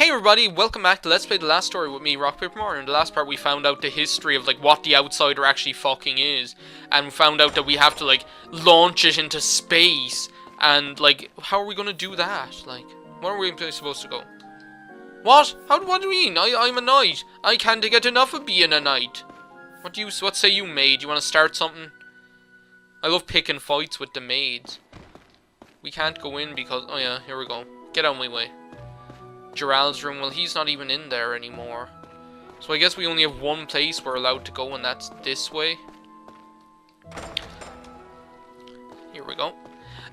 Hey everybody, welcome back to Let's Play The Last Story with me, RockPaperMario. In the last part we found out the history of like what the Outsider actually fucking is. And we found out that we have to like launch it into space. And like, how are we gonna do that? Like, where are we supposed to go? What? What do you mean? I'm a knight. I can't get enough of being a knight. What say you, maid? You wanna start something? I love picking fights with the maids. We can't go in because, oh yeah, here we go. Get out of my way. Gerald's room, well he's not even in there anymore. So I guess we only have one place we're allowed to go, and that's this way. Here we go.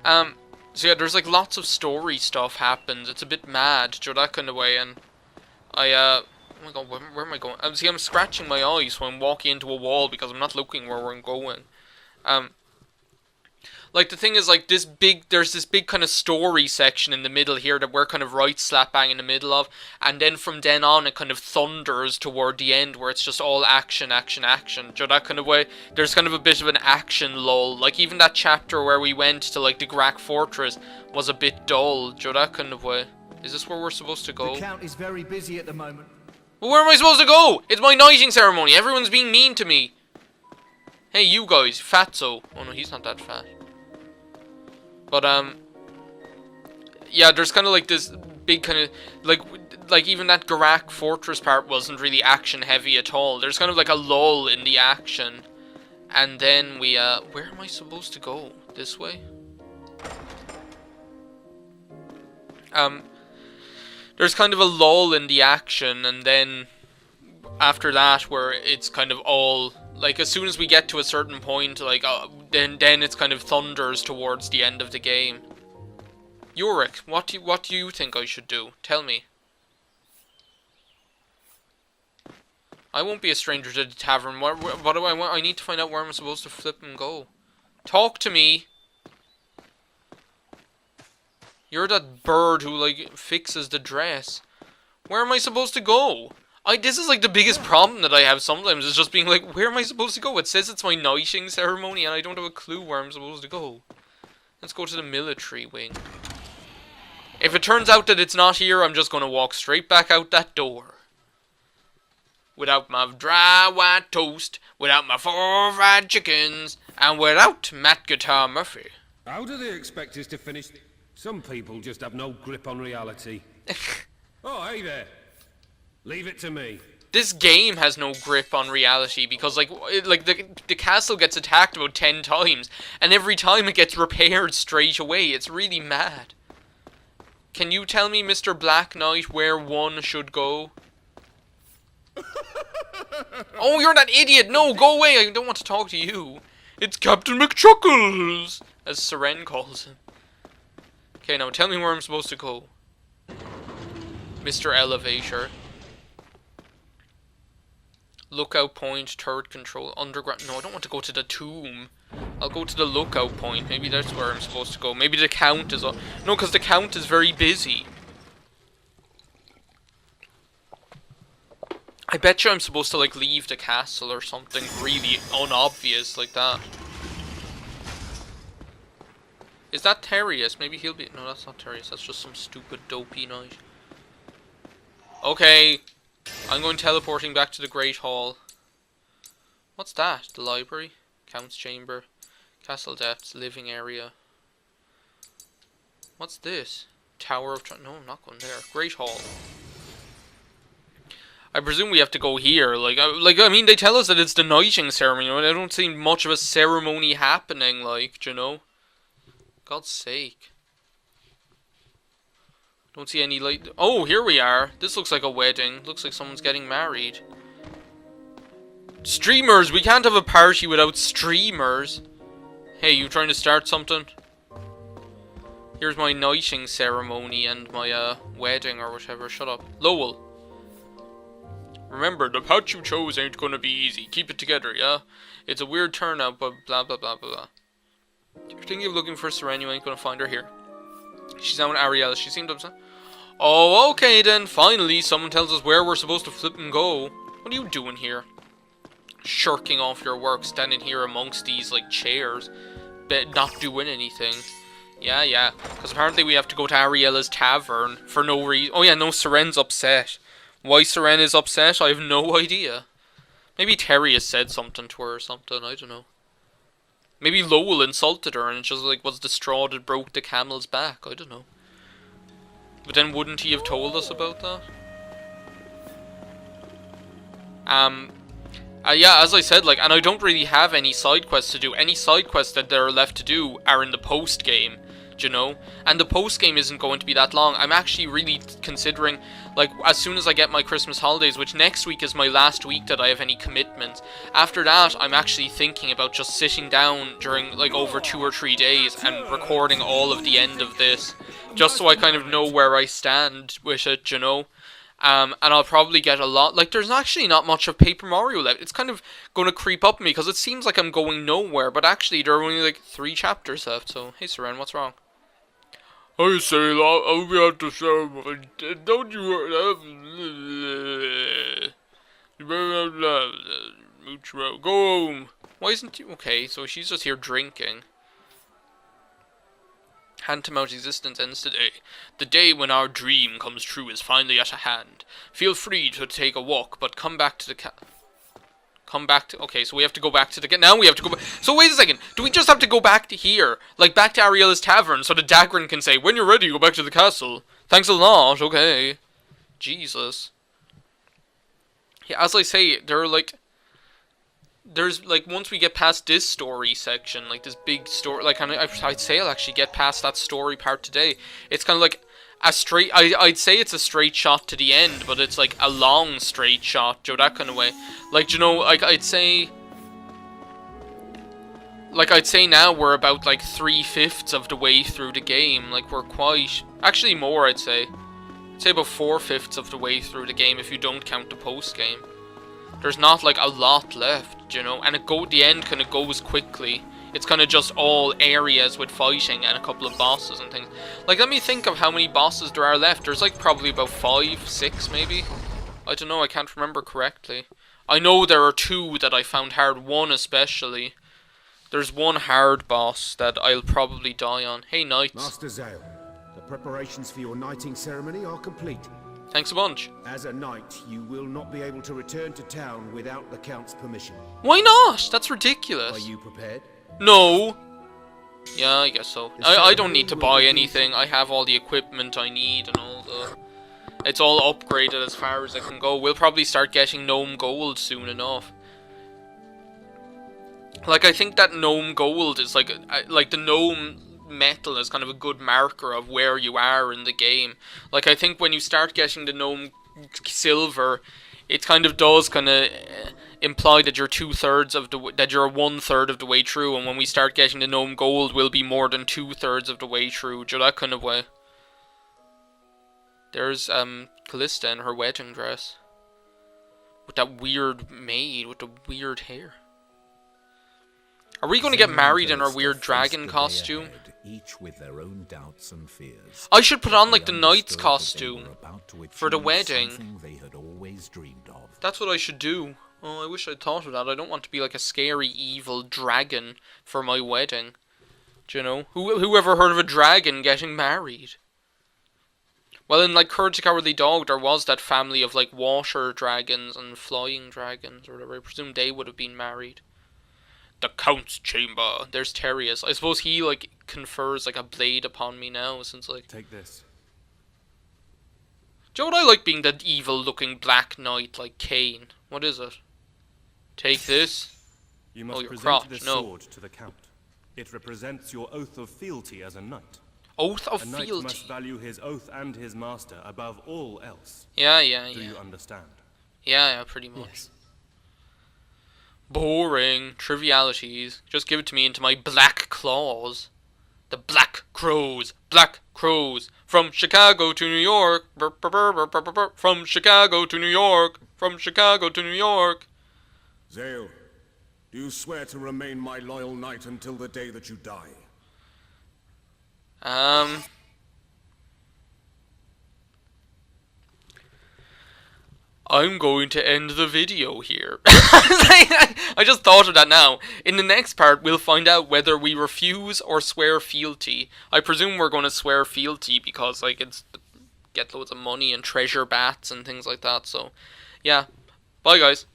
So yeah, there's like lots of story stuff happens. It's a bit mad, that kind of way, and oh my god, where am I going? I'm scratching my eyes when I'm walking into a wall because I'm not looking where I'm going. Like, the thing is, like, there's this big kind of story section in the middle here that we're kind of right slap bang in the middle of, and then from then on it kind of thunders toward the end where it's just all action, action, action. That kind of way. There's kind of a bit of an action lull. Like, even that chapter where we went to, like, the Grak Fortress was a bit dull. That kind of way. Is this where we're supposed to go? The Count is very busy at the moment. Well, where am I supposed to go? It's my knighting ceremony. Everyone's being mean to me. Hey, you guys. Fatso. Oh, no, he's not that fat. But, yeah, there's kind of like this big kind of, like even that Grak Fortress part wasn't really action heavy at all. There's kind of like a lull in the action. And then we, where am I supposed to go? This way? There's kind of a lull in the action, and then after that where it's kind of all, like, as soon as we get to a certain point, like, then it's kind of thunders towards the end of the game. Yurik, what do you think I should do? Tell me. I won't be a stranger to the tavern. What do I want? I need to find out where I'm supposed to flip and go. Talk to me. You're that bird who, like, fixes the dress. Where am I supposed to go? This is like the biggest problem that I have sometimes, is just being like, where am I supposed to go? It says it's my knighting ceremony and I don't have a clue where I'm supposed to go. Let's go to the military wing. If it turns out that it's not here, I'm just going to walk straight back out that door. Without my dry white toast, without my 4 fried chickens, and without Matt Guitar Murphy. How do they expect us to finish? Some people just have no grip on reality. Oh, hey there. Leave it to me. This game has no grip on reality because, the castle gets attacked about 10 times, and every time it gets repaired straight away. It's really mad. Can you tell me, Mr. Black Knight, where one should go? Oh, you're that idiot! No, go away! I don't want to talk to you. It's Captain McChuckles, as Seren calls him. Okay, now tell me where I'm supposed to go. Mr. Elevator. Lookout point, turret control, underground. No, I don't want to go to the tomb. I'll go to the lookout point. Maybe that's where I'm supposed to go. Maybe the Count is... No, because the Count is very busy. I bet you I'm supposed to, like, leave the castle or something really unobvious like that. Is that Terrius? Maybe he'll be... No, that's not Terrius. That's just some stupid dopey knight. Okay. I'm going teleporting back to the Great Hall. What's that? The library? Count's chamber. Castle depths. Living area. What's this? Tower of... No, I'm not going there. Great Hall. I presume we have to go here. I mean, they tell us that it's the knighting ceremony. I don't see much of a ceremony happening, like, you know? God's sake. Don't see any light. Oh, here we are. This looks like a wedding. Looks like someone's getting married. Streamers! We can't have a party without streamers. Hey, you trying to start something? Here's my knighting ceremony and my wedding or whatever. Shut up. Lowell. Remember, the path you chose ain't gonna be easy. Keep it together, yeah? It's a weird turnout, but blah blah blah blah blah. If you're thinking of looking for Seren, you ain't gonna find her here. She's now in Ariel. She seemed upset. Oh, okay then. Finally, someone tells us where we're supposed to flip and go. What are you doing here? Shirking off your work, standing here amongst these, like, chairs. Not doing anything. Yeah, yeah. Because apparently we have to go to Ariella's tavern for no reason. Oh yeah, no, Seren's upset. Why Seren is upset, I have no idea. Maybe Terry has said something to her or something, I don't know. Maybe Lowell insulted her and just like was the straw that broke the camel's back, I don't know. But then wouldn't he have told us about that? Yeah, as I said, like, and I don't really have any side quests to do. Any side quests that there are left to do are in the post game, do you know? And the post game isn't going to be that long. I'm actually really considering, like, as soon as I get my Christmas holidays, which next week is my last week that I have any commitments. After that, I'm actually thinking about just sitting down during, like, over 2 or 3 days and recording all of the end of this, just so I kind of know where I stand with it, you know? And I'll probably get a lot, like, there's actually not much of Paper Mario left. It's kind of going to creep up me, because it seems like I'm going nowhere, but actually there are only, like, 3 chapters left, so, hey, Seren, what's wrong? I say, I'll be at the ceremony, don't you go home. Why isn't you, okay, so she's just here drinking. Hand-to-mouth existence ends today. The day when our dream comes true is finally at hand. Feel free to take a walk, but come back to the okay, so we have to go back to the... Now we have to go back... So wait a second. Do we just have to go back to here? Like, back to Ariella's tavern, so the Dagran can say, when you're ready, go back to the castle. Thanks a lot, okay. Jesus. Yeah, as I say, there are, like... There's, like, once we get past this story section, like, this big story, like, and I'd say I'll actually get past that story part today. It's kind of like a straight, I'd say it's a straight shot to the end, but it's, like, a long straight shot, Joe, that kind of way. Like, you know, like, I'd say now we're about, like, 3/5 of the way through the game. Like, we're quite, actually more, I'd say about 4/5 of the way through the game if you don't count the post-game. There's not, like, a lot left, you know, and the end kind of goes quickly. It's kind of just all areas with fighting and a couple of bosses and things. Like, let me think of how many bosses there are left. There's, like, probably about 5, 6, maybe? I don't know, I can't remember correctly. I know there are 2 that I found hard, one especially. There's one hard boss that I'll probably die on. Hey, Knights. Master Zale, the preparations for your knighting ceremony are complete. Thanks a bunch. As a knight, you will not be able to return to town without the Count's permission. Why not? That's ridiculous. Are you prepared? No. Yeah, I guess so. I don't need to buy anything. I have all the equipment I need and all the... It's all upgraded as far as it can go. We'll probably start getting Gnome Gold soon enough. Like, I think that Gnome Gold is like the Gnome metal is kind of a good marker of where you are in the game. Like, I think when you start getting the Gnome Silver, it kind of does kind of imply that you're 2/3 of the that you're 1/3 of the way through, and when we start getting the Gnome Gold, we'll be more than 2/3 of the way through. Do that kind of way. There's Callista in her wedding dress with that weird maid with the weird hair. Are we going to get married in our weird dragon costume? Ahead, each with their own doubts and fears. I should put on like the They knight's understood that they costume were about to for the achieve wedding. something they had always dreamed of. That's what I should do. Oh, I wish I'd thought of that. I don't want to be like a scary, evil dragon for my wedding. Do you know? Who ever heard of a dragon getting married? Well, in like Courage the Cowardly Dog, there was that family of like water dragons and flying dragons or whatever. I presume they would have been married. The Count's chamber. There's Terius. I suppose he like confers like a blade upon me now, since like. Take this. Do you know what I like being that evil-looking black knight like Cain? What is it? Take this. You must your present crotch, this no. sword to the Count. It represents your oath of fealty as a knight. Oath of A knight fealty. must value his oath and his master above all else. Yeah. Do you understand? Yeah, pretty much. Boring. Trivialities. Just give it to me into my black claws. The Black Crows. Black Crows. From Chicago to New York. Burr, burr, burr, burr, burr, burr. From Chicago to New York. From Chicago to New York. Zale, do you swear to remain my loyal knight until the day that you die? I'm going to end the video here. I just thought of that now. In the next part, we'll find out whether we refuse or swear fealty. I presume we're going to swear fealty because, like, it's get loads of money and treasure bats and things like that. So, yeah. Bye, guys.